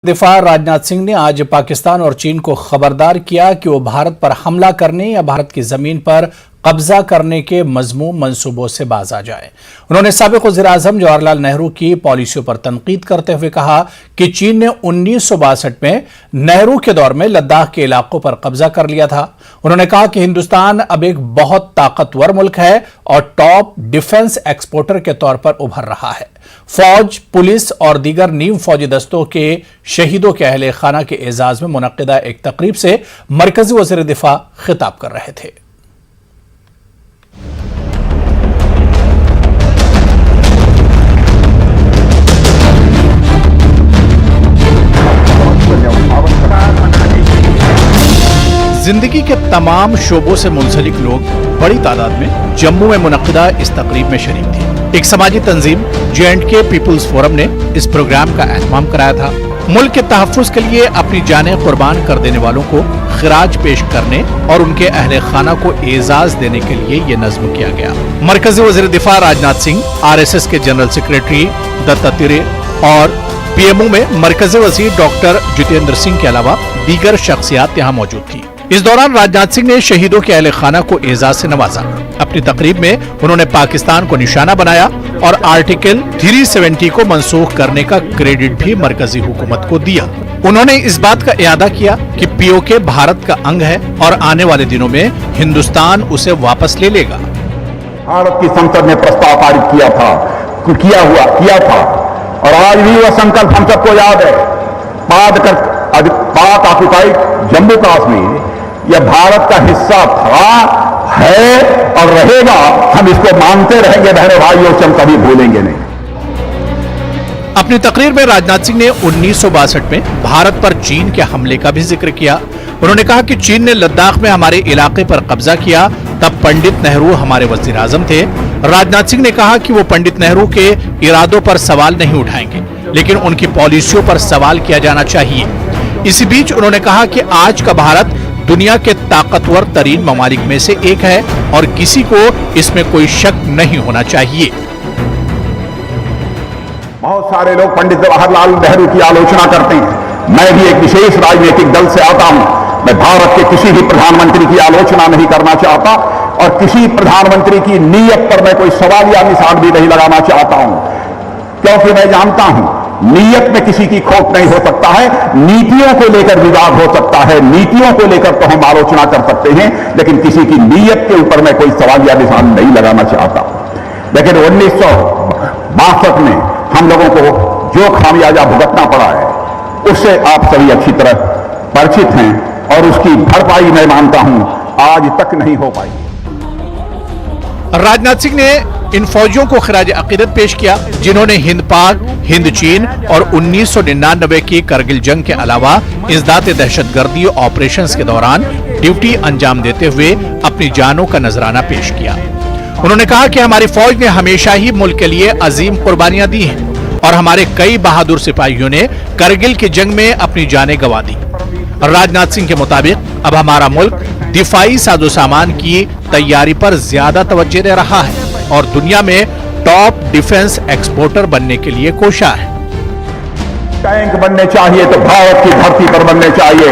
दिफा राजनाथ सिंह ने आज पाकिस्तान और चीन को खबरदार किया कि वो भारत पर हमला करने या भारत की जमीन पर कब्जा करने के मजमूम मंसूबों से बाज आ जाए। उन्होंने साबिक वज़ीर-ए-आज़म जवाहरलाल नेहरू की पॉलिसियों पर तनकीद करते हुए कहा कि चीन ने 1962 में नेहरू के दौर में लद्दाख के इलाकों पर कब्जा कर लिया था। उन्होंने कहा कि हिंदुस्तान अब एक बहुत ताकतवर मुल्क है और टॉप डिफेंस एक्सपोर्टर के तौर पर उभर रहा है। फौज, पुलिस और दीगर नीम फौजी दस्तों के शहीदों के अहले खाना के एजाज में मुनक्किदा एक तकरीब से मरकजी वज़ीर दिफा खिताब कर रहे थे। जिंदगी के तमाम शोबों से मुंसलिक लोग बड़ी तादाद में जम्मू में मुनक्किदा इस तकरीब में शरीक थे। एक समाजी तंजीम J&K पीपुल्स फोरम ने इस प्रोग्राम का एहतमाम कराया था। मुल्क के तहफ्फुज़ के लिए अपनी जानें कुर्बान कर देने वालों को खिराज पेश करने और उनके अहले खाना को एजाज देने के लिए ये नज्म किया गया। मरकजी वज़ीर दिफा राजनाथ सिंह, RSS के जनरल सेक्रेटरी दत्तात्रेय और PMO में मरकजी वज़ीर डॉक्टर जितेंद्र सिंह के अलावा दीगर शख्सियात यहाँ मौजूद थी। इस दौरान राजनाथ सिंह ने शहीदों के अहले खाना को एजाज से नवाजा। अपनी तकरीब में उन्होंने पाकिस्तान को निशाना बनाया और आर्टिकल 370 को मनसूख करने का क्रेडिट भी मरकजी हुकूमत को दिया। उन्होंने इस बात का इयादा किया कि POK भारत का अंग है और आने वाले दिनों में हिंदुस्तान उसे वापस ले लेगा। भारत की संसद ने प्रस्ताव पारित किया था और आज भी वह संकल्प हम सबको याद है। पाक ऑक्युपाइड जम्मू कश्मीर यह भारत का हिस्सा था, है और रहेगा। हम इसको मानते रहेंगे बहनों भाइयों से, हम कभी भूलेंगे नहीं। अपनी तकरीर में राजनाथ सिंह ने 1962 में भारत पर चीन के हमले का भी जिक्र किया। उन्होंने कहा कि चीन ने लद्दाख में हमारे इलाके पर कब्जा किया, तब पंडित नेहरू हमारे वज़ीर-ए-आज़म थे। राजनाथ सिंह ने कहा कि वो पंडित नेहरू के इरादों पर सवाल नहीं उठाएंगे, लेकिन उनकी पॉलिसियों पर सवाल किया जाना चाहिए। इसी बीच उन्होंने कहा कि आज का भारत दुनिया के ताकतवर तरीन ममालिक में से एक है और किसी को इसमें कोई शक नहीं होना चाहिए। बहुत सारे लोग पंडित जवाहरलाल नेहरू की आलोचना करते हैं। मैं भी एक विशेष राजनीतिक दल से आता हूं। मैं भारत के किसी भी प्रधानमंत्री की आलोचना नहीं करना चाहता और किसी प्रधानमंत्री की नीयत पर मैं कोई सवाल या निशान भी नहीं लगाना चाहता हूं, क्योंकि मैं जानता हूं नीयत में किसी की खोट नहीं हो सकता है। नीतियों को लेकर विवाद हो सकता है, नीतियों को लेकर तो हम आलोचना कर सकते हैं, लेकिन किसी की नीयत के ऊपर मैं कोई सवाल या निशान नहीं लगाना चाहता। लेकिन 1962 में हम लोगों को जो खामियाजा भुगतना पड़ा है, उससे आप सभी अच्छी तरह परिचित हैं और उसकी भरपाई मैं मानता हूं आज तक नहीं हो पाई। राजनाथ सिंह ने इन फौजियों को खिराज अकीदत पेश किया जिन्होंने हिंद पाक, हिंद चीन और 1999 की करगिल जंग के अलावा इंसदाद दहशतगर्दी ऑपरेशंस के दौरान ड्यूटी अंजाम देते हुए अपनी जानों का नजराना पेश किया। उन्होंने कहा कि हमारी फौज ने हमेशा ही मुल्क के लिए अजीम कुर्बानियां दी हैं और हमारे कई बहादुर सिपाहियों ने करगिल की जंग में अपनी जानें गंवा दी। राजनाथ सिंह के मुताबिक अब हमारा मुल्क दिफाई साजो सामान की तैयारी पर ज्यादा तवज्जो दे रहा है और दुनिया में टॉप डिफेंस एक्सपोर्टर बनने के लिए कोशा है। टैंक बनने चाहिए तो भारत की धरती पर बनने चाहिए।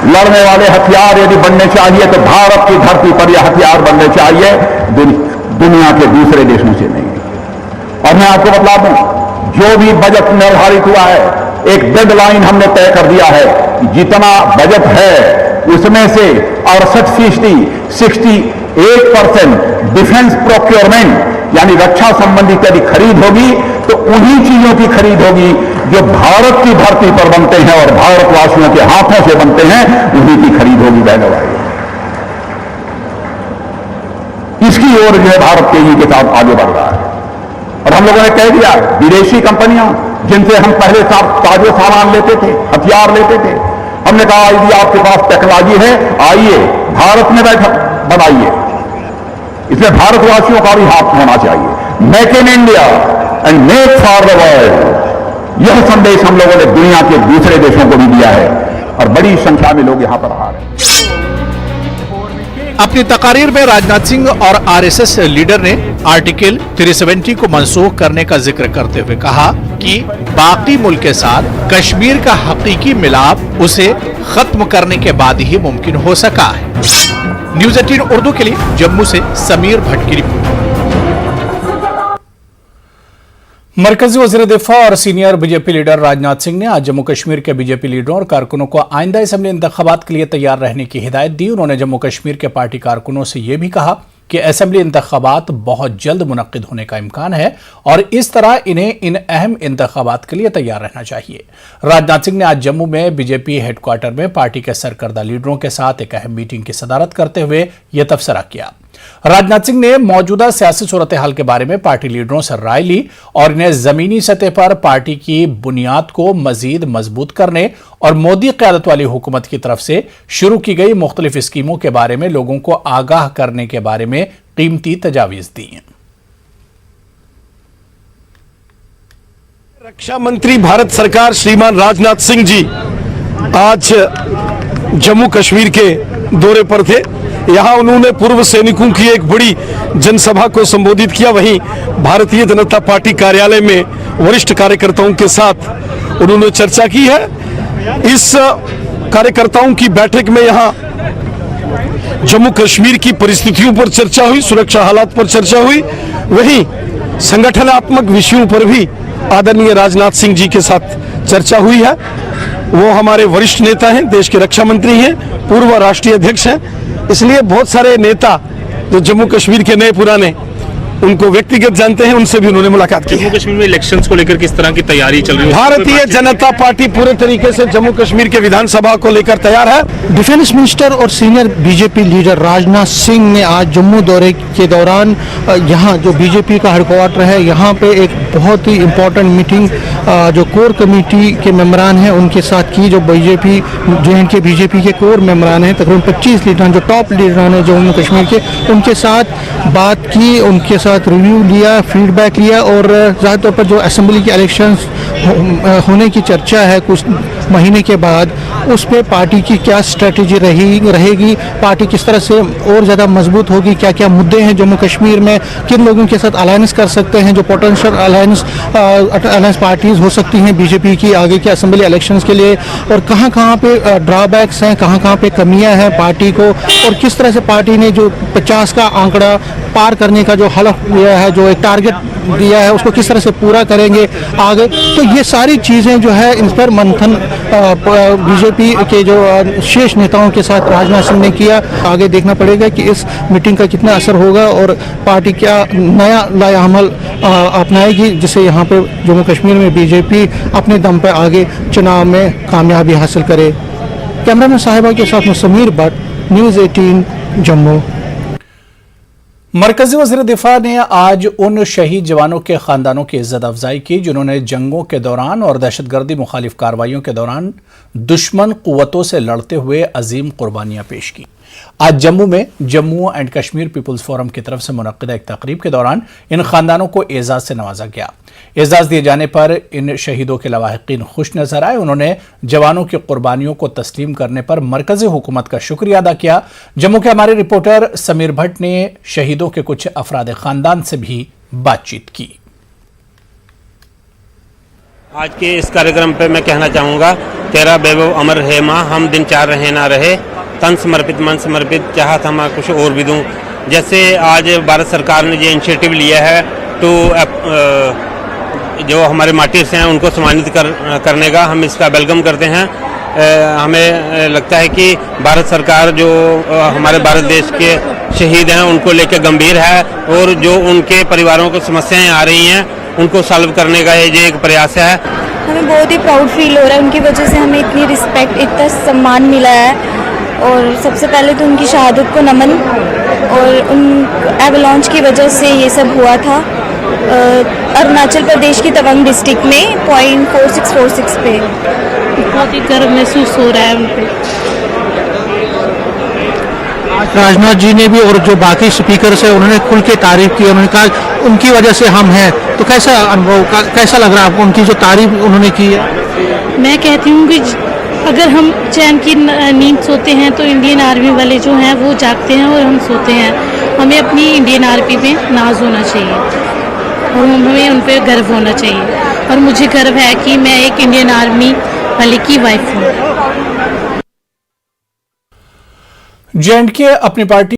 लड़ने वाले हथियार यदि बनने चाहिए तो भारत की धरती पर यह हथियार बनने चाहिए, दुनिया के दूसरे देशों से नहीं। और मैं आपको बता दूं, जो भी बजट निर्धारित हुआ है, एक डेडलाइन हमने तय कर दिया है। जितना बजट है उसमें से 68% 68% डिफेंस प्रोक्योरमेंट यानी रक्षा संबंधी यदि खरीद होगी तो उन्हीं चीजों की खरीद होगी जो भारत की धरती पर बनते हैं और भारतवासियों के हाथों से बनते हैं, उन्हीं की खरीद होगी बहनों भाई। इसकी ओर जो है भारत तेजी के साथ आगे बढ़ रहा है और हम लोगों ने कह दिया विदेशी कंपनियां जिनसे हम पहले ताजो सामान लेते थे, हथियार लेते थे, हमने कहा यदि आपके पास टेक्नोलॉजी है, आइए भारत में बनाइए। इसमें भारतवासियों का भी हाथ होना चाहिए। Make in India and make for the world, यह संदेश हम लोगों ने दुनिया के दूसरे देशों को भी दिया है और बड़ी संख्या में लोग यहां पर आ रहे हैं। अपनी तकारीर में राजनाथ सिंह और आरएसएस लीडर ने आर्टिकल 370 को मनसूख करने का जिक्र करते हुए कहा कि बाकी मुल्क के साथ कश्मीर का हकीकी मिलाप उसे खत्म करने के बाद ही मुमकिन हो सका है। न्यूज़ 18 उर्दू के लिए जम्मू से समीर भट्ट की रिपोर्ट। मरकजी वज़ीर दिफा और senior BJP leader Rajnath Singh ने आज जम्मू कश्मीर के बीजेपी लीडरों और कारकुनों को आइंदा असेंबली इंतखाबात के लिए तैयार रहने की हिदायत दी। उन्होंने जम्मू कश्मीर के पार्टी कारकुनों से यह भी कहा कि असेंबली इंतखाबात बहुत जल्द मुनक्किद होने का इम्कान है और इस तरह इन्हें इन अहम इंतखाबात के लिए तैयार रहना चाहिए। राजनाथ सिंह ने आज जम्मू में बीजेपी हेडक्वार्टर में पार्टी के सरकर्दा लीडरों के साथ एक अहम मीटिंग की सदारत करते हुए यह तबसरा किया। राजनाथ सिंह ने मौजूदा सियासी सूरत हाल के बारे में पार्टी लीडरों से राय ली और इन्हें जमीनी सतह पर पार्टी की बुनियाद को मजीद मजबूत करने और मोदी क़यादत वाली हुकूमत की तरफ से शुरू की गई मुख्तलिफ स्कीमों के बारे में लोगों को आगाह करने के बारे में कीमती तजावीज़ दी हैं। रक्षा मंत्री भारत सरकार श्रीमान राजनाथ सिंह जी आज जम्मू कश्मीर के दौरे पर थे। यहाँ उन्होंने पूर्व सैनिकों की एक बड़ी जनसभा को संबोधित किया। वहीं भारतीय जनता पार्टी कार्यालय में वरिष्ठ कार्यकर्ताओं के साथ उन्होंने चर्चा की है। इस कार्यकर्ताओं की बैठक में यहाँ जम्मू कश्मीर की परिस्थितियों पर चर्चा हुई, सुरक्षा हालात पर चर्चा हुई, वहीं संगठनात्मक विषयों पर भी आदरणीय राजनाथ सिंह जी के साथ चर्चा हुई है। वो हमारे वरिष्ठ नेता हैं, देश के रक्षा मंत्री हैं, पूर्व राष्ट्रीय अध्यक्ष हैं, इसलिए बहुत सारे नेता जो जम्मू कश्मीर के नए पुराने उनको व्यक्तिगत जानते हैं, उनसे भी उन्होंने मुलाकात की। जम्मू कश्मीर में इलेक्शंस को लेकर किस तरह की तैयारी चल रही है? भारतीय जनता पार्टी पूरे तरीके से जम्मू कश्मीर के विधानसभा को लेकर तैयार है। डिफेंस मिनिस्टर और senior BJP leader Rajnath Singh ने आज जम्मू दौरे के दौरान यहाँ जो बीजेपी का हेडक्वार्टर है यहाँ पे एक बहुत ही इम्पोर्टेंट मीटिंग जो कोर कमेटी के मेंबरान हैं उनके साथ की। जो बीजेपी J&K बीजेपी के कोर मेंबरान हैं, तकरीबन 25 लीडरान जो टॉप लीडरान हैं जम्मू कश्मीर के, उनके साथ बात की, उनके साथ रिव्यू लिया, फीडबैक लिया और ज़्यादा तौर पर जो असेंबली के इलेक्शंस होने की चर्चा है कुछ महीने के बाद, उस पर पार्टी की क्या स्ट्रेटजी रहेगी, पार्टी किस तरह से और ज़्यादा मजबूत होगी, क्या क्या मुद्दे हैं जम्मू कश्मीर में, किन लोगों के साथ अलायंस कर सकते हैं, जो पोटेंशियल अलायंस पार्टीज हो सकती हैं बीजेपी की आगे के असेंबली इलेक्शंस के लिए, और कहाँ कहाँ पे ड्रॉबैक्स हैं, कहाँ कहाँ पे कमियां हैं पार्टी को, और किस तरह से पार्टी ने जो 50 का आंकड़ा पार करने का जो हलफ लिया है, जो एक टारगेट दिया है, उसको किस तरह से पूरा करेंगे आगे। तो ये सारी चीज़ें जो है इन पर मंथन बीजेपी के जो शेष नेताओं के साथ राजनाथ सिंह ने किया। आगे देखना पड़ेगा कि इस मीटिंग का कितना असर होगा और पार्टी क्या नया लाएअमल अपनाएगी जिससे यहाँ पे जम्मू कश्मीर में बीजेपी अपने दम पर आगे चुनाव में कामयाबी हासिल करे। कैमरामैन साहिबा के साथ में समीर भट्ट, न्यूज़ 18 जम्मू। मरकजी वज़ीर दिफा ने आज उन शहीद जवानों के खानदानों की इज्जत अफजाई की जिन्होंने जंगों के दौरान और दहशतगर्दी मुखालिफ कार्रवाइयों के दौरान दुश्मन कुव्वतों से लड़ते हुए अजीम कुर्बानियां पेश की। आज जम्मू में Jammu and Kashmir people's forum की तरफ से मुनक्किदा एक तकरीब के दौरान इन खानदानों को एजाज से नवाजा गया। एजाज दिए जाने पर इन शहीदों के लवाहिकीन खुश नजर आए। उन्होंने जवानों की कुर्बानियों को तस्लीम करने पर मरकजी हुकूमत का शुक्रिया अदा किया। जम्मू के हमारे रिपोर्टर समीर भट्ट ने शहीदों के कुछ अफराद खानदान से भी बातचीत की। आज के इस कार्यक्रम पे मैं कहना चाहूँगा, तेरा वैभव अमर है माँ, हम दिन चार रहे ना रहे, तन समर्पित मन समर्पित, चाहत हम कुछ और भी दूँ। जैसे आज भारत सरकार ने जो इनिशिएटिव लिया है तो जो हमारे मार्टिर्स हैं उनको सम्मानित करने का हम इसका वेलकम करते हैं। हमें लगता है कि भारत सरकार जो हमारे भारत देश के शहीद हैं उनको लेकर गंभीर है और जो उनके परिवारों को समस्याएं आ रही हैं उनको सॉल्व करने का ये एक प्रयास है। हमें बहुत ही प्राउड फील हो रहा है, उनकी वजह से हमें इतनी रिस्पेक्ट, इतना सम्मान मिला है। और सबसे पहले तो उनकी शहादत को नमन, और उन एवलांच की वजह से ये सब हुआ था अरुणाचल प्रदेश की तवांग डिस्ट्रिक्ट में .4646 पे। बहुत ही गर्व महसूस हो रहा है उन पे। राजनाथ जी ने भी और जो बाकी स्पीकर्स है उन्होंने खुल के तारीफ की। उन्होंने कहा उनकी वजह से हम हैं। तो कैसा अनुभव, कैसा लग रहा है आपको, उनकी जो तारीफ उन्होंने की है? मैं कहती हूँ कि अगर हम चैन की नींद सोते हैं तो इंडियन आर्मी वाले जो हैं वो जागते हैं और हम सोते हैं। हमें अपनी इंडियन आर्मी पे नाज होना चाहिए और हमें उन पर गर्व होना चाहिए और मुझे गर्व है कि मैं एक इंडियन आर्मी वाले की वाइफ हूँ। J&K अपनी पार्टी